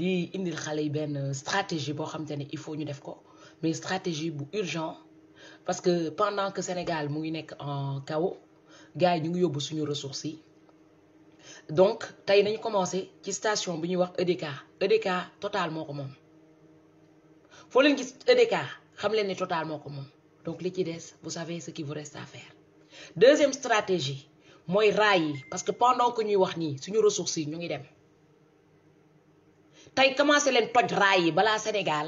di indil xale yi benn stratégie boo xam te ne il faut ñu def ko mais stratégie bu urgent parce que pendant que Sénégal mu ngi nekk en chaos gars yi ñu ngi yóbbu suñu ressources yi donc tey nañu commencé ci station bi ñuy wax EDK EDK Total moo ko moom foo leen gis EDK xam leen ne Total moo ko moom donc li ci des vous savez ce qu'il vous reste à faire deuxième stratégie mooy raay yi parce que pendant que ñuy wax nii suñu ressources yi ñu ngi dem tey commencé leen toj raay yi balaa Sénégal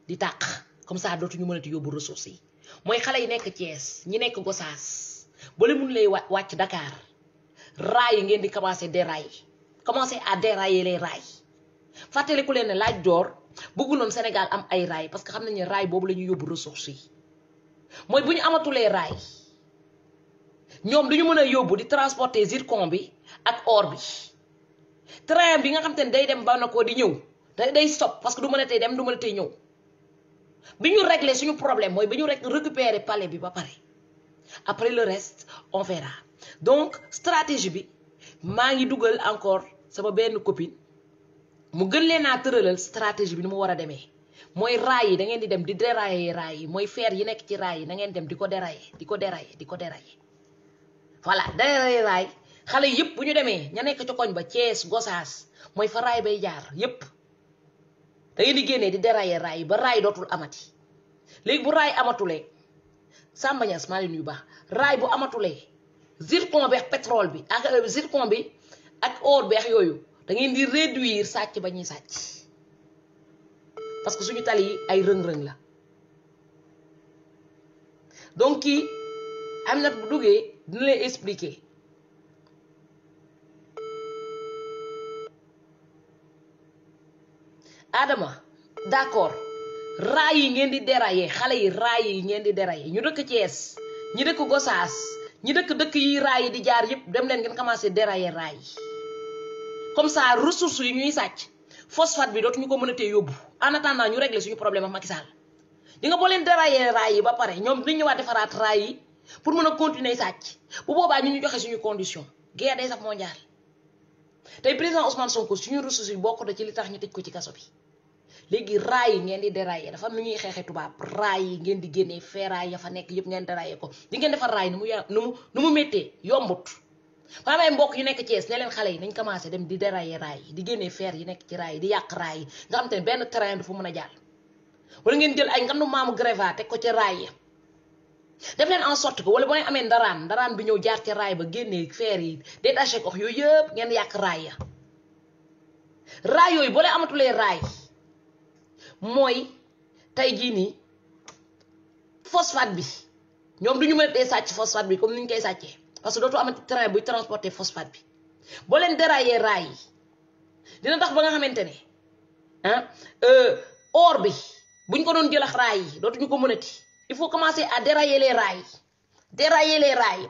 di tàq comme ça dootuñu mënati yóbbu ressources yi mooy xale yi nekk Thiès ñi nekk Gossas ba leen mun lay wàcc Dakar raay yi ngeen di commencé dérailler commencé à dérailler les rails fàttaliku leen ne laaj door bëgguloon Sénégal am ay raay parce que xam nañu ne raay boobu la ñuy yóbbu ressources yi mooy bu ñu amatulee raay ñoom duñu mën a yóbbu di transporter zircon bi ak or bi train bi nga xam te ne day dem Bamako di ñëw day stop parce que du mën a tey dem du mën a tey ñëw bi ñu régler suñu problème mooy bi ñu récupérer palais bi ba pare après le reste on verra donc stratégie bi maa ngi dugal encore sama benn copine mu gën leen a tëralal stratégie bi ni mu war a demee mooy raay yi da ngeen di dem di dérailler raay yi mooy fer yi nekk ci raay yi na ngeen dem di ko dérailler voilà dérailler raay xale yëpp bu ñu demee ña nekk ci koñ ba Thiès Gossas mooy fa raay bay jaar yëpp da ngeen di génnee di dérailler raay yi ba raay dootul amati léegi bu raay amatulee Samba Niass maa leen yu baax raay bu amatulee zircon beex pétrole bi ak zircon bi ak or beex yooyu da ngeen di réduire sàcc ba ñuy sàcc parce que suñu tali yi ay rëng-rëng la donc kii am na bu duggee dina lay expliquer Adama d'accord raay yi ngeen di dérailler xale yi raay yi ngeen di dérailler ñu dëkk Thiès ñi dëkk Gossas ñi dëkk yi raay yi di jaar yëpp dem leen ngeen commencé dérailler raay yi comme ça ressources yi ñuy sàcc phosphate bi dootuñu ko mën a tee yóbbu en attendant ñu régler suñu problème ak Macky Sall di nga boo leen dérailler raay yi ba pare ñoom dañu ñëwaat defaraat raay yi pour mën a continuer sàcc bu boobaa ñu joxe suñu condition guerre day sax mondial tey président Ousmane Sonko suñu ressources yi bokk na ci li tax ñu tëj ko ci kaso bi léegi raay yi ngeen di dérailler dafa am nu ñuy xeexee tubaab raay yi ngeen di génnee feeraay ya fa nekk yëpp ngeen dérailler ko di ngeen defar raay nu mu méttee yombut fa amee mbokk yu nekk Thiès ne leen xale yi nañ commencé dem di dérailler raay yi di génnee feer yi nekk ci raay yi di yàq raay yi nga xam te ne benn train du fa mën a jàll wala ngeen jël ay ngandu maamu gréva teg ko ci raay yi def leen en sorte que wala boo leen amee ndaraan bi ñëw jaar ci raay ba génnee feer yi détaché ko yooyu yëpp ngeen yàq raay ya raay yooyu boo leen amatulee raay mooy tey jii nii phosphate bi ñoom duñu mën a tee sàcc phosphate bi comme ni ñu koy sàccee parce que dootu amati train buy transporter phosphate bi boo leen dérailler raay yi dina tax ba nga xamante ne or bi buñ ko doon jëlax raay yi dootuñu ko mënati il faut commencer à dérailler les rails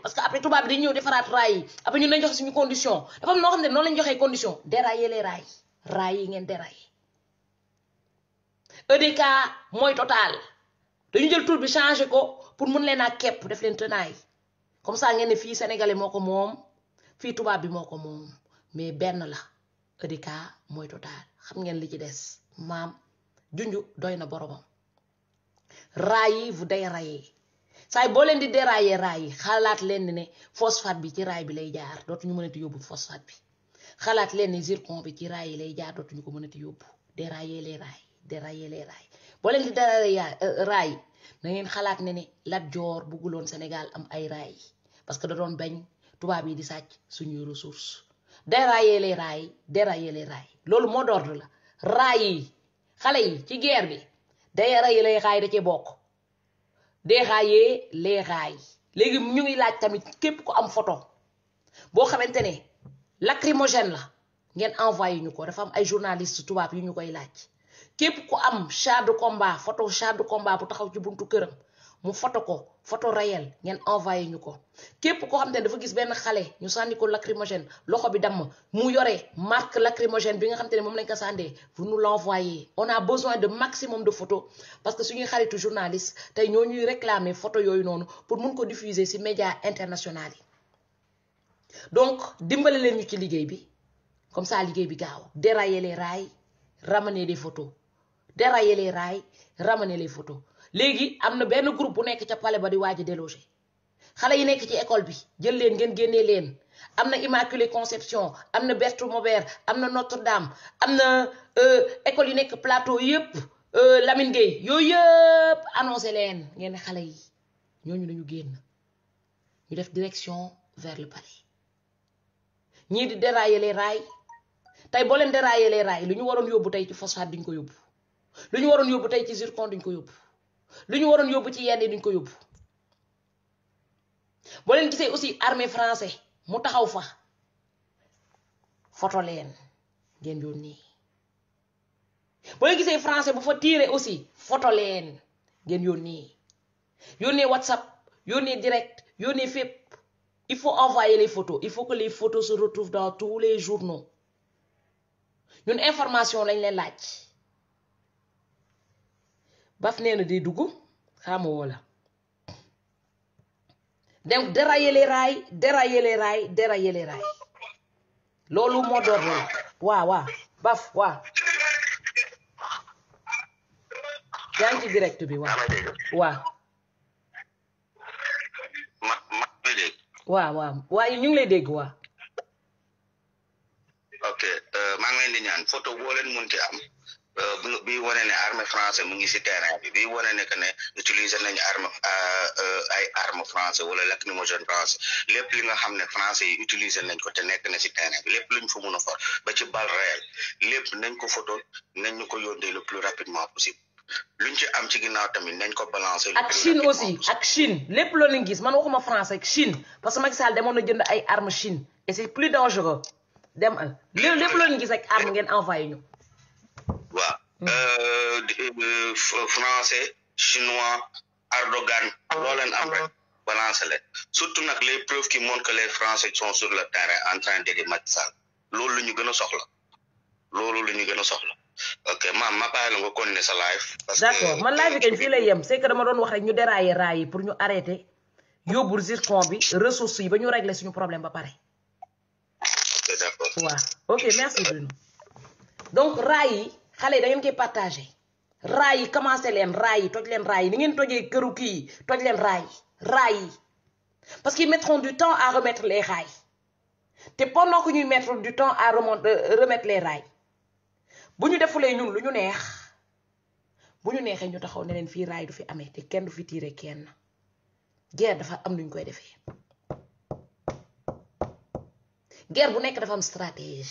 parce que après tubaab bi dañu ñëw defaraat raay yi après ñun lañ joxe suñu condition dafa am noo xam ne noonu lañ joxee condition dérailler les raay yi ngeen dérailler EDK mooy Total dañu jël tur bi changé ko pour mun leen a képp def leen tenaay comme ça ngeen ne fii sénégalais moo ko moom fii tubaab bi moo ko moom mais benn la EDK mooy Total xam ngeen li ci des maam junju doy na boromam raay yi vous déraillez saay boo leen di dérailler raay yi xalaat leen ne phosphate bi ci raay bi lay jaar dootuñu mënati yóbbu phosphate bi xalaat leen ne zircon bi ci raay yi lay jaar dootuñu ko mënati yóbbu dérailler les rails boo leen di dérailler raay yi na ngeen xalaat ne Lat Joor bëgguloon Sénégal am ay raay parce que da doon bañ tubaab yi di sàcc suñuy ressources dérailler les rails loolu mot d'ordre la raay yi xale yi ci guerre bi dérailler les rails da cee bokk dérailler les rails léegi ñu ngi laaj tamit képp ku am photo boo xamante ne lacrymogène la ngeen envoyé ñu ko dafa am ay journalistes tubaab yu ñu koy laaj képp ku am char de combat photo char de combat bu taxaw ci buntu këram mu photo réel ngeen envoyé ñu ko képp koo xam te ne dafa gis benn xale ñu sànni ko lacrymogène loxo bi damm mu yore marque lacrymogène bi nga xam te ne moom lañ ko sàndee vous nous l'envoyez on a besoin de maximum de photos parce que suñuy xaritu journaliste tey ñoo ñuy réclamer photo yooyu noonu pour mun ko diffuser ci médias internationaux yi donc dimbale leen ñu ci liggéey bi comme ça liggéey bi gaaw dérailler les rails ramener des photos dérailler les rails ramener les photos léegi am na benn groupe bu nekk ca palais ba di waaj a déloger xale yi nekk ci école bi jël leen ngeen génnee leen am na Immaculée Conception am na Berthe Maubert am na Notre-Dame am na école yi nekk plateau yëpp Lamine Gueye yooyu yëpp annoncé leen ngeen ne xale yi ñooñu dañu génn ñu def direction vers le palais ñii di dérailler les rails tey boo leen dérailler les rails lu ñu waroon yóbbu tey ci phosphate duñ ko yóbbu lu ñu waroon yóbbu tey ci zircon duñ ko yóbbu lu ñu waroon yóbbu ci yenn duñ ko yóbbu boo leen gisee aussi armée français mu taxaw fa photo leen ngeen yónnee boo leen gisee français bu fa tiré aussi photo leen ngeen yónnee WhatsApp yónnee direct yónnee fépp il faut envoyer les photos il faut que les photos se retrouvent dans tous les journaux ñun information lañ leen laaj baf nee na day dugg xaama wala donc dérailler les rails dérailler les rails dérailler les rails loolu moo door la waaw baf waaw yaa ngi ci direct bi waaw waaye ñu ngi lay dégg waaw ok maa ngi leen di ñaan photo boo leen munti am bi wane ne armée français mu ngi si terrain bi wane ne que ne utiliser nañu ay arme français wala lacrymogène français lépp li nga xam ne français yi utiliser nañ ko te nekk na si terrain bi lépp luñ fa mun a for ba ci balle réel lépp nañ ko photo nañ ñu ko yónnee le plus rapidement possible luñ ci am ci ginnaaw tamit nañ ko balancer. ak Chine aussi ak Chine lépp loo leen gis man waxuma français ak Chine parce que Macky Sall demoon na jënd ay armes Chine et c'est plus dangereux dem lépp loo leen gis ak arme ngeen envoyé ñu. waaw français chinois Erdogan loo leen am rek balancer leen surtout nag les preuves qui montrent que les français sont sur le terrain en train d'aider Macky Sall loolu lu ñu gën a soxla ok ma bàyyi la nga continuer sa live. d'accord man live bi kañ fii lay yem c'est que dama doon wax rek ñu dérailler raay yi pour ñu arrêter yóbbul zircon bi ressources yi ba ñu régler suñu problème ba pare. ok d'accord waaw ok merci Bruno. donc raay yi xale yi da ngeen koy partager raay yi commencé leen raay yi toj leen raay yi ni ngeen tojee këru kii toj leen raay yi parce qu'ils mettront du temps à remettre les rails te pendant que ñuy mettre du temps à remettre les rails bu ñu defulee ñun lu ñu neex bu ñu neexee ñu taxaw ne leen fii raay du fi amee te kenn du fi tiire kenn guerre dafa am nuñ koy defee guerre bu nekk dafa am stratégie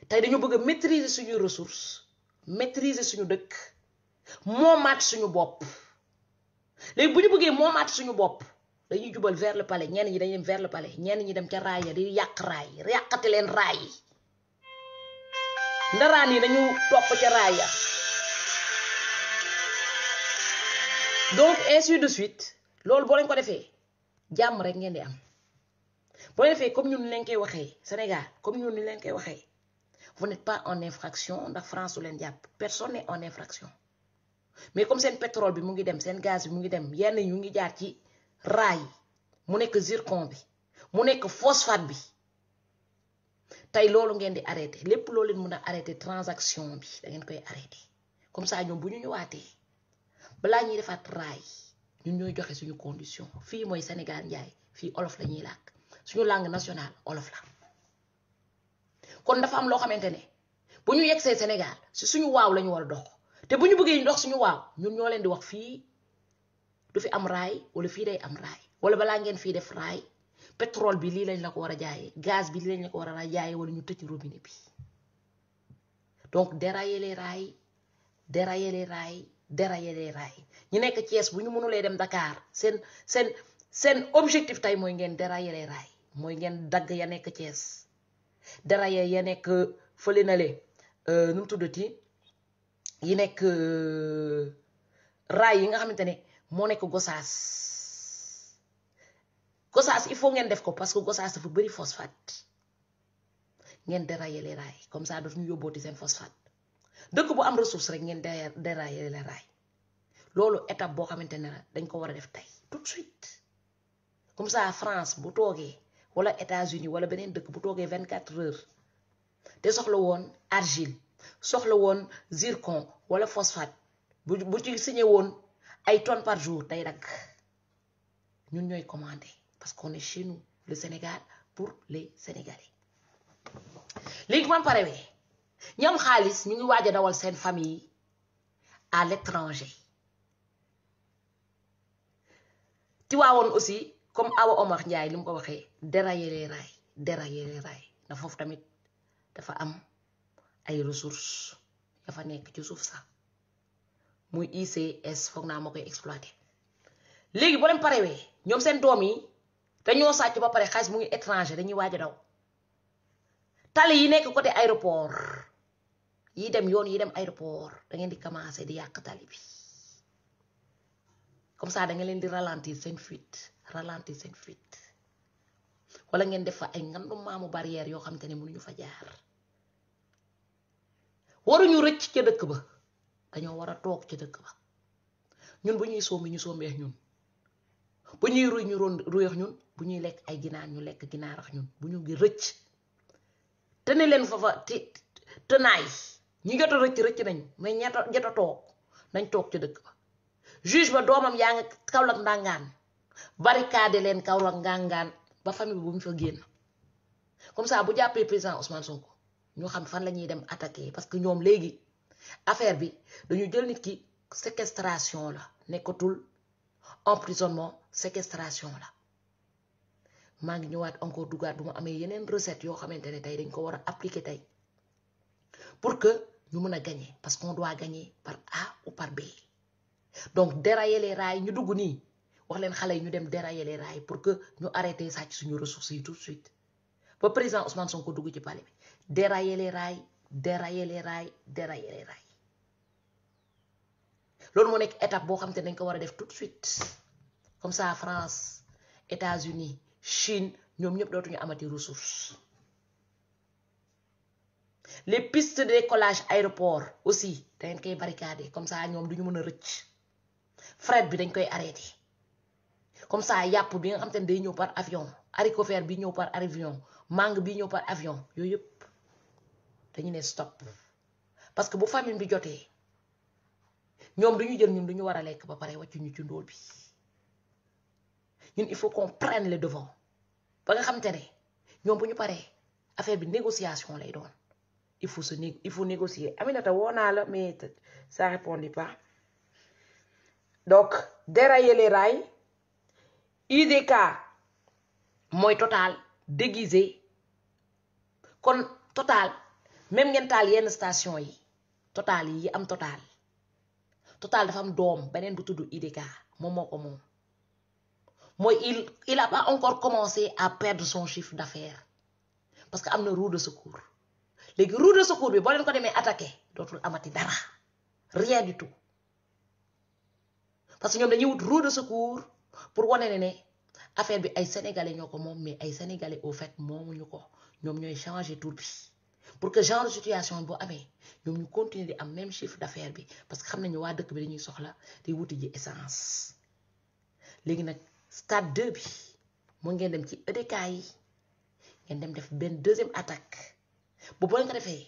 tey dañu bëgg a maîtriser suñuy ressources maîtriser suñu dëkk moomaat suñu bopp léegi bu ñu bëggee moomaat suñu bopp dañuy jubal vers le palais ñenn ñi dañuy dem vers le palais ñenn ñi dem ca raay ya di yàq raay yàqate leen raay yi ndaraan yi dañu topp ca raay ya donc ainsi de suite loolu boo leen ko defee jàmm rek ngeen di am boo leen defee comme ñun ni leen koy waxee Sénégal comme ñun ni leen koy waxee vous n'êtes pas en infraction ndax France su leen jàpp personne n'est en infraction mais comme seen pétrole bi mu ngi dem seen gaz bi mu ngi dem yenn ñu ngi jaar ci raay mu nekk zircon bi mu nekk phosphate bi tey loolu ngeen di arrêté lépp loolu leen mën a arrêté transaction bi da ngeen koy arrêté comme ça ñoom bu ñu ñëwaatee balaa ñuy defaat raay ñun ñooy joxe suñu condition fii mooy Sénégal njaay fii olof la ñuy làkk suñu langue nationale olof la kon dafa am loo xamante ne bu ñu yegsee Sénégal si suñu waaw la ñu war a dox te bu ñu bëggee ñu dox suñu waaw ñun ñoo leen di wax fii du fi am raay wala fii day am raay wala balaa ngeen fii def raay pétrole bi lii lañ la ko war a jaayee gaz bi lii lañ la ko war a jaayee wala ñu tëj robinet bi donc dérailler les rails dérailler les rails dérailler les rails ñu nekk Thiès bu ñu mënulee dem Dakar seen objectif tey mooy ngeen dérailler les rails mooy ngeen dagg ya nekk Thiès dérailler ya nekk fële na le nu mu tuddati yi nekk raay yi nga xamante ne moo nekk Gossas il faut ngeen def ko parce que Gossas dafa bëri phosphate ngeen dérailler les rails comme ça daf ñu yóbbooti seen phosphate dëkk bu am ressource rek ngeen dérailler les rails loolu étape boo xamante ne la dañ ko war a def tey tout de suite comme ça France bu toogee wala États-Unis wala beneen dëkk bu toogee 24 heures te soxla woon argile soxla woon zircon wala phosphate bu ci signé woon ay tonnes par jour day dagg ñun ñooy commandé parce qu'on est chez nous le Sénégal pour les Sénégalais léegi man pare wee ñam xaalis ñu ngi waaj a dawal seen famille à l'étranger Tiwaawoon aussi comme Awa Omar Ndiaye li mu ko waxee dérailler les rails na foofu tamit dafa am ay ressources dafa nekk ci suuf sax muy ICS foog naa moo koy exploité léegi boo leen parewee ñoom seen doom yi dañoo sàcc ba pare xaalis mu ngi étranger dañuy waaj a daw tali yi nekk côté aéroport yi dem yoon yi dem aéroport da ngeen di commencer di yàq tali bi comme ça da nga leen di ralentir seen fuite wala ngeen def fa ay ngandum maamu barrière yoo xam te ne mënuñu fa jaar waruñu rëcc ca dëkk ba dañoo war a toog ca dëkk ba ñun bu ñuy sombi ñu sombeex ñun bu ñuy ruy ñu ruyeex ñun bu ñuy lekk ay ginaar ñu lekk ginaarax ñun bu ñu ngi rëcc te ne leen fa te naay ñi jot a rëcc nañ mais jot a toog nañ toog ca dëkk ba juge ba doomam yaa nga Kaolack ndangaan barricade leen Kaolack ndangaan ba famille bu mu fa génn comme ça bu jàppee président Ousmane Sonko ñoo xam fan la ñuy dem attaquer parce que ñoom léegi affaire bi dañu jël nit ki séquestration la nekkatul emprisonnement séquestration la maa ngi ñëwaat encore dugaat bu ma amee yeneen recette yoo xamante ne tey dañ ko war a appliquer tey pour que ñu mën a gagner parce qu'on doit gagner par A ou par B donc dérailler les rails ñu dugg nii wax leen xale yi ñu dem dérailler les rails pour que ñu arrêter sàcc suñu ressources yi tout de suite ba président Ousmane Sonko dugg ci palais bi dérailler les rails loolu moo nekk étape boo xam te dañ ko war a def tout de suite comme ça France États-Unis Chine ñoom ñëpp dootuñu amati ressources les pistes de décollage aéroport aussi da ngeen koy barricader comme ça ñoom duñu mën a rëcc fret bi dañ koy arrêté comme ça yàpp bi nga xam te ne day ñëw par avion haricot vert bi ñëw par avion mangue bi ñëw par avion yooyu yëpp dañu ne stop parce que bu famine bi jotee ñoom duñu jël ñun duñu war a lekk ba pare wàccu ñu ci ndóol bi ñun il faut qu'on prenne le devant ba nga xam te ne ñoom bu ñu paree affaire bi négociation lay doon il faut négocier Aminata woo naa la mais ça répondit pas donc dérailler les rails IDK mooy Total déguisé kon Total même ngeen taal yenn station yi Total yi am Total dafa am doom beneen bu tudd IDK moom moo ko moom mooy il a pas encore commencé à perdre son chiffre d'affaires parce que am na roue de secours léegi roue de secours bi boo leen ko demee attaqué dootul amati dara rien du tout parce que ñoom dañuy wut roue de secours pour wane ne affaire bi ay sénégalais ñoo ko moom mais ay sénégalais au fait moomuñu ko ñoom ñooy changer tour bi pour que genre de situation boo amee ñoom ñu continuer di am même chiffre d'affaires bi parce que xam nañu waa dëkk bi dañuy soxla di wuti ji essence léegi nag stade 2 bi moo ngeen dem ci EDK yi ngeen dem def benn deuxième attaque boobu boo leen ko defee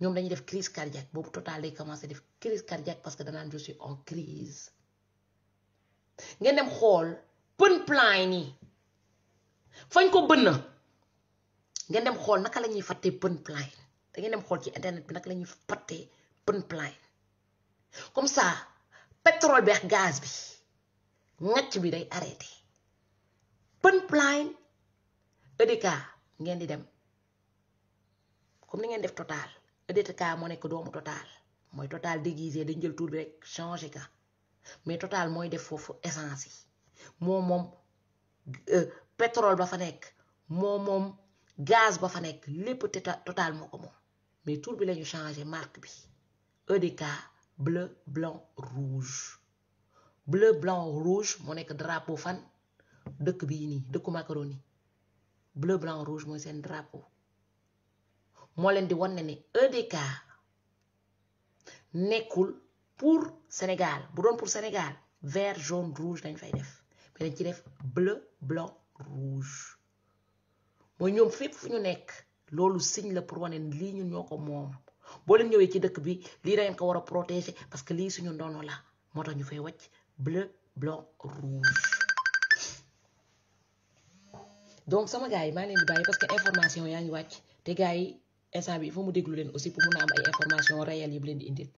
ñoom dañuy def crise cardiaque boobu Total day commencer def crise cardiaque parce que danaan je suis en crise ngeen dem xool pipeline yi fañ ko bënn ngeen dem xool naka la ñuy fàttee pipeline da ngeen dem xool ci internet bi naka la ñuy fàttee pipeline comme ça pétrole bi ak gaz bi ngacc bi day arrêté pipeline EDK ngeen di dem comme ni ngeen def Total EDK moo nekk doomu Total mooy Total déguisé dañ jël tur bi rek changé ka mais Total mooy def foofu essence yi moom pétrole ba fa nekk moom gaz ba fa nekk lépp Total moo ko moom mais tur bi lañu changé marque bi EDK bleu blanc rouge moo nekk drapeau fan dëkk bii nii dëkku Macronie bleu blanc rouge mooy seen drapeau moo leen di wan ne EDK nekkul pour Sénégal bu doon pour Sénégal vert jaune rouge dañ fay def mais dañ ci def bleu blanc rouge mooy ñoom fépp fu ñu nekk loolu signe la pour wane lii ñun ñoo ko moom boo leen ñëwee ci dëkk bi lii da ngeen ko war a protéger parce que lii suñu ndono la moo tax ñu fay wàcc bleu blanc rouge. donc sama gars yi maa leen di bàyyi parce que information yaa ngi wàcc te gars yi instant bi il faut mu déglu leen aussi pour mun a am ay information réelles yi bu leen di indil.